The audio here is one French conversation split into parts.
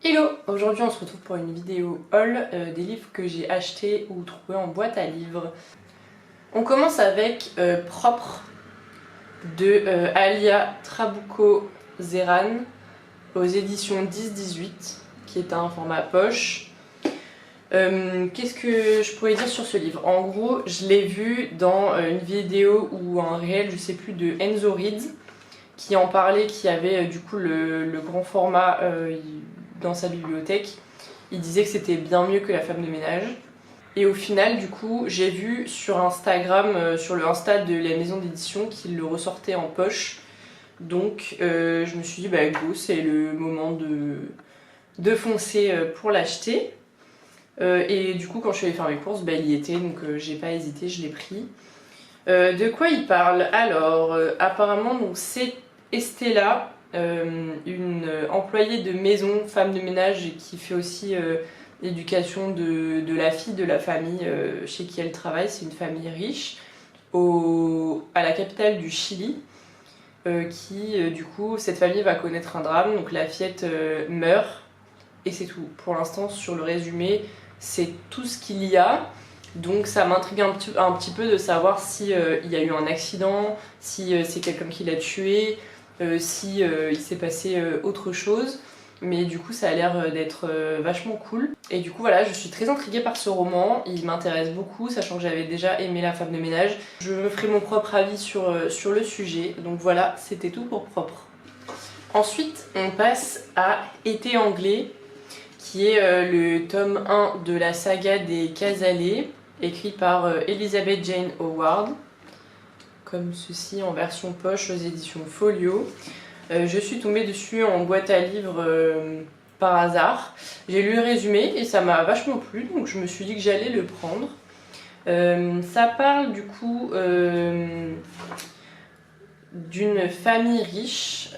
Hello! Aujourd'hui on se retrouve pour une vidéo haul des livres que j'ai achetés ou trouvés en boîte à livres. On commence avec Propre de Alia Trabuco Zeran aux éditions 10-18 qui est un format poche. Qu'est-ce que je pourrais dire sur ce livre? En gros, je l'ai vu dans une vidéo ou un réel, je sais plus, de Enzo Reed qui en parlait, qui avait du coup le grand format dans sa bibliothèque. Il disait que c'était bien mieux que La Femme de ménage. Et au final, du coup, j'ai vu sur Instagram, sur le Insta de la maison d'édition, qu'il le ressortait en poche. Donc je me suis dit, bah go, c'est le moment de foncer pour l'acheter. Et du coup, quand je suis allée faire mes courses, bah, il y était, donc j'ai pas hésité, je l'ai pris. De quoi il parle? Alors, apparemment, c'est Estella, une employée de maison, femme de ménage, qui fait aussi l'éducation de la fille de la famille chez qui elle travaille. C'est une famille riche à la capitale du Chili, du coup, cette famille va connaître un drame. Donc la fillette meurt et c'est tout. Pour l'instant, sur le résumé, c'est tout ce qu'il y a. Donc ça m'intrigue un petit peu de savoir si il y a eu un accident, si c'est quelqu'un qui l'a tué, si il s'est passé autre chose. Mais du coup ça a l'air d'être vachement cool. Et du coup voilà, je suis très intriguée par ce roman, il m'intéresse beaucoup, sachant que j'avais déjà aimé La Femme de ménage. Je me ferai mon propre avis sur le sujet. Donc voilà, c'était tout pour Propre. Ensuite on passe à Été anglais, qui est le tome 1 de la saga des Casalets, écrit par Elizabeth Jane Howard, comme ceci en version poche aux éditions Folio. Je suis tombée dessus en boîte à livres par hasard. J'ai lu le résumé et ça m'a vachement plu, donc je me suis dit que j'allais le prendre. Ça parle du coup d'une famille riche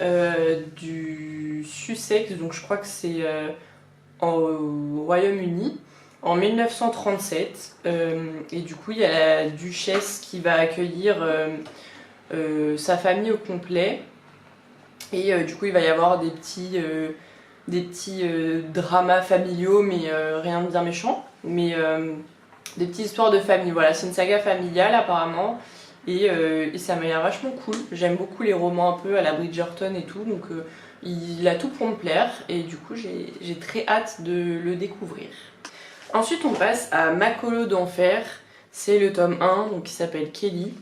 du Sussex, donc je crois que c'est au Royaume-Uni, en 1937. Et du coup, il y a la duchesse qui va accueillir sa famille au complet. Et du coup, il va y avoir des petits dramas familiaux, mais rien de bien méchant. Mais des petites histoires de famille. Voilà, c'est une saga familiale apparemment. Et ça m'a l'air vachement cool. J'aime beaucoup les romans un peu à la Bridgerton et tout. Donc il a tout pour me plaire. Et du coup, j'ai très hâte de le découvrir. Ensuite, on passe à Macolo d'enfer. C'est le tome 1, donc qui s'appelle Kelly.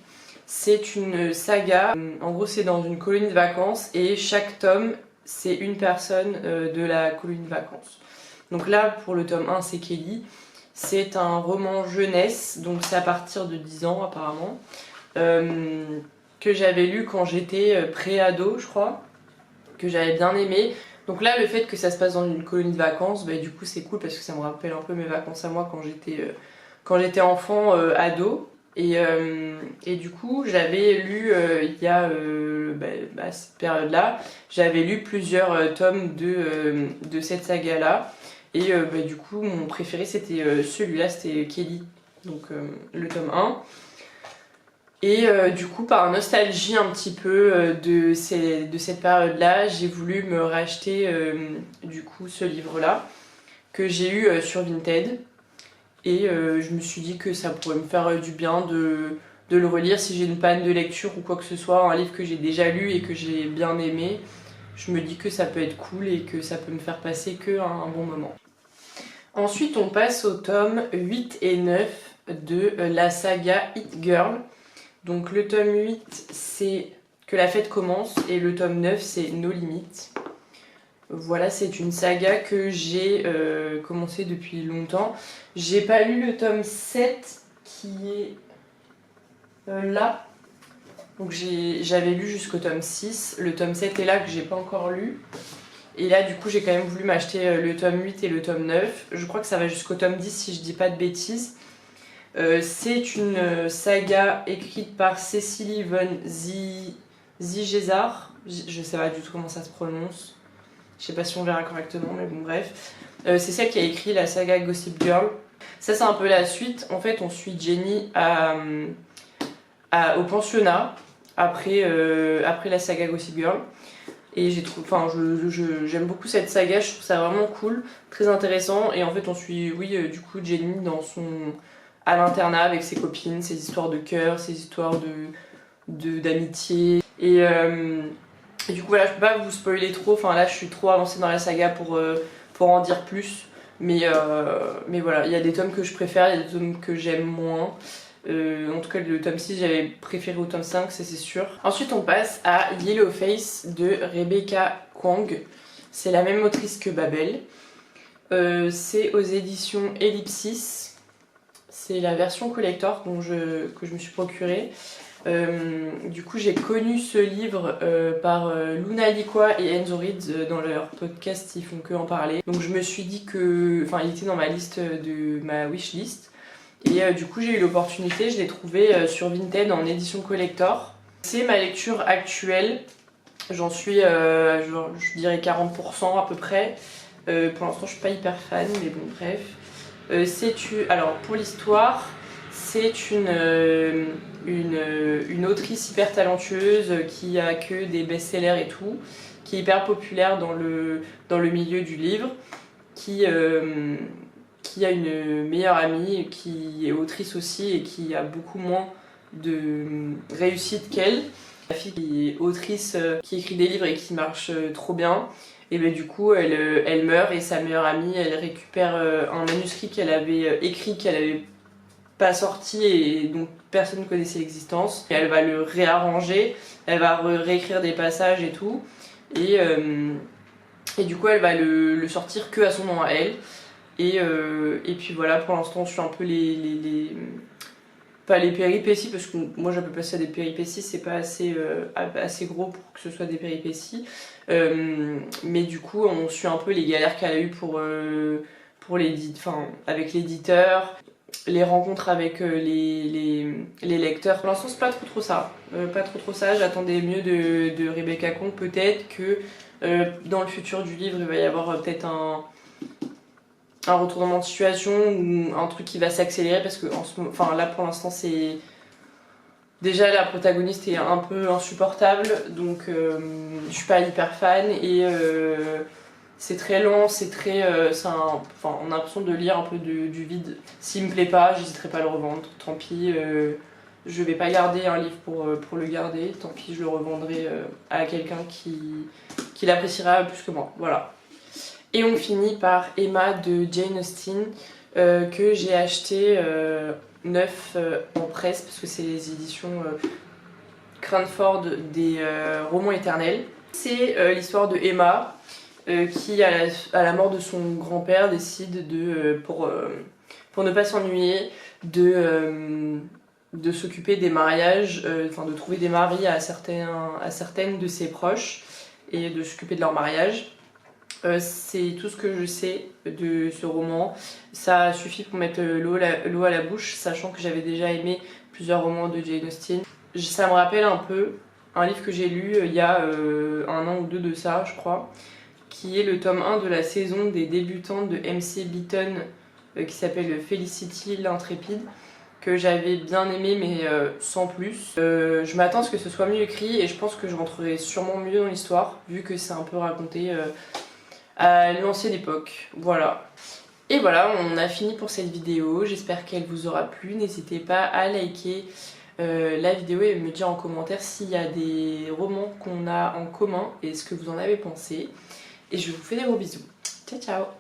C'est une saga. En gros, c'est dans une colonie de vacances et chaque tome, c'est une personne de la colonie de vacances. Donc là, pour le tome 1, c'est Kelly. C'est un roman jeunesse, donc c'est à partir de 10 ans apparemment, que j'avais lu quand j'étais pré-ado, je crois, que j'avais bien aimé. Donc là, le fait que ça se passe dans une colonie de vacances, bah, du coup c'est cool parce que ça me rappelle un peu mes vacances à moi quand j'étais enfant, ado. Et du coup, j'avais lu, il y a à cette période-là, j'avais lu plusieurs tomes de cette saga-là. Et du coup, mon préféré c'était celui-là, c'était Kelly, donc le tome 1. Et du coup, par nostalgie un petit peu de cette période-là, j'ai voulu me racheter du coup ce livre-là que j'ai eu sur Vinted. Et je me suis dit que ça pourrait me faire du bien de le relire si j'ai une panne de lecture ou quoi que ce soit, un livre que j'ai déjà lu et que j'ai bien aimé. Je me dis que ça peut être cool et que ça peut me faire passer qu'un bon moment. Ensuite, on passe au tome 8 et 9 de la saga Hit Girl. Donc le tome 8, c'est Que la fête commence, et le tome 9, c'est Nos limites. Voilà, c'est une saga que j'ai commencé depuis longtemps. J'ai pas lu le tome 7 qui est là. Donc j'avais lu jusqu'au tome 6. Le tome 7 est là que j'ai pas encore lu. Et là, du coup, j'ai quand même voulu m'acheter le tome 8 et le tome 9. Je crois que ça va jusqu'au tome 10 si je dis pas de bêtises. C'est une saga écrite par Cecily von Ziegesar. Je sais pas du tout comment ça se prononce. Je sais pas si on verra correctement, mais bon, bref. C'est celle qui a écrit la saga Gossip Girl. Ça, c'est un peu la suite. En fait, on suit Jenny au pensionnat après la saga Gossip Girl. Et j'aime beaucoup cette saga, je trouve ça vraiment cool, très intéressant. Et en fait, on suit, du coup, Jenny à l'internat avec ses copines, ses histoires de cœur, ses histoires d'amitié. Et du coup, voilà, je peux pas vous spoiler trop. Enfin, là, je suis trop avancée dans la saga pour en dire plus. Mais voilà, il y a des tomes que je préfère, il y a des tomes que j'aime moins. En tout cas, le tome 6, j'avais préféré au tome 5, ça c'est sûr. Ensuite, on passe à Yellowface de Rebecca Kuang. C'est la même autrice que Babel. C'est aux éditions Ellipsis. C'est la version collector que je me suis procurée. Du coup, j'ai connu ce livre par Luna Likwa et Enzo Reed dans leur podcast, ils font que en parler. Donc je me suis dit enfin, il était dans ma liste de ma wishlist. Et du coup, j'ai eu l'opportunité, je l'ai trouvé sur Vinted en édition collector. C'est ma lecture actuelle. J'en suis, je dirais 40% à peu près. Pour l'instant, je suis pas hyper fan, mais bon, bref. Alors, pour l'histoire, c'est une autrice hyper talentueuse qui a que des best-sellers et tout, qui est hyper populaire dans le milieu du livre, qui a une meilleure amie qui est autrice aussi et qui a beaucoup moins de réussite qu'elle. La fille qui est autrice, qui écrit des livres et qui marche trop bien. Et ben du coup, elle meurt et sa meilleure amie, elle récupère un manuscrit qu'elle avait écrit, qu'elle avait pas sorti et dont personne ne connaissait l'existence. Et elle va le réarranger, elle va réécrire des passages et tout. Et du coup, elle va le sortir que à son nom à elle. Et puis voilà, pour l'instant, je suis un peu pas les péripéties, parce que moi j'appelle pas ça des péripéties, c'est pas assez gros pour que ce soit des péripéties. Mais du coup, on suit un peu les galères qu'elle a eues avec l'éditeur, les rencontres avec les lecteurs. Pour l'instant, c'est pas trop ça. J'attendais mieux de Rebecca Kuang, peut-être que dans le futur du livre, il va y avoir peut-être un retournement de situation ou un truc qui va s'accélérer, parce que là pour l'instant c'est déjà la protagoniste est un peu insupportable, donc je suis pas hyper fan et c'est très lent, on a l'impression de lire un peu du vide. S'il me plaît pas, j'hésiterai pas à le revendre, tant pis. Je vais pas garder un livre pour le garder, tant pis, je le revendrai à quelqu'un qui l'appréciera plus que moi, voilà. Et on finit par Emma de Jane Austen, que j'ai acheté neuf en presse, parce que c'est les éditions Cranford des romans éternels. C'est l'histoire de Emma, qui à la mort de son grand-père décide pour ne pas s'ennuyer, de s'occuper des mariages, de trouver des maris à certaines de ses proches et de s'occuper de leur mariage. C'est tout ce que je sais de ce roman. Ça suffit pour mettre l'eau à la bouche, sachant que j'avais déjà aimé plusieurs romans de Jane Austen. Ça me rappelle un peu un livre que j'ai lu il y a 1 an ou 2 de ça, je crois, qui est le tome 1 de la saison des débutantes de MC Beaton, qui s'appelle Felicity l'Intrépide, que j'avais bien aimé, mais sans plus. Je m'attends à ce que ce soit mieux écrit et je pense que je rentrerai sûrement mieux dans l'histoire, vu que c'est un peu raconté à l'ancienne époque. Voilà. Et voilà, on a fini pour cette vidéo. J'espère qu'elle vous aura plu. N'hésitez pas à liker la vidéo et me dire en commentaire s'il y a des romans qu'on a en commun et ce que vous en avez pensé. Et je vous fais des gros bisous. Ciao ciao!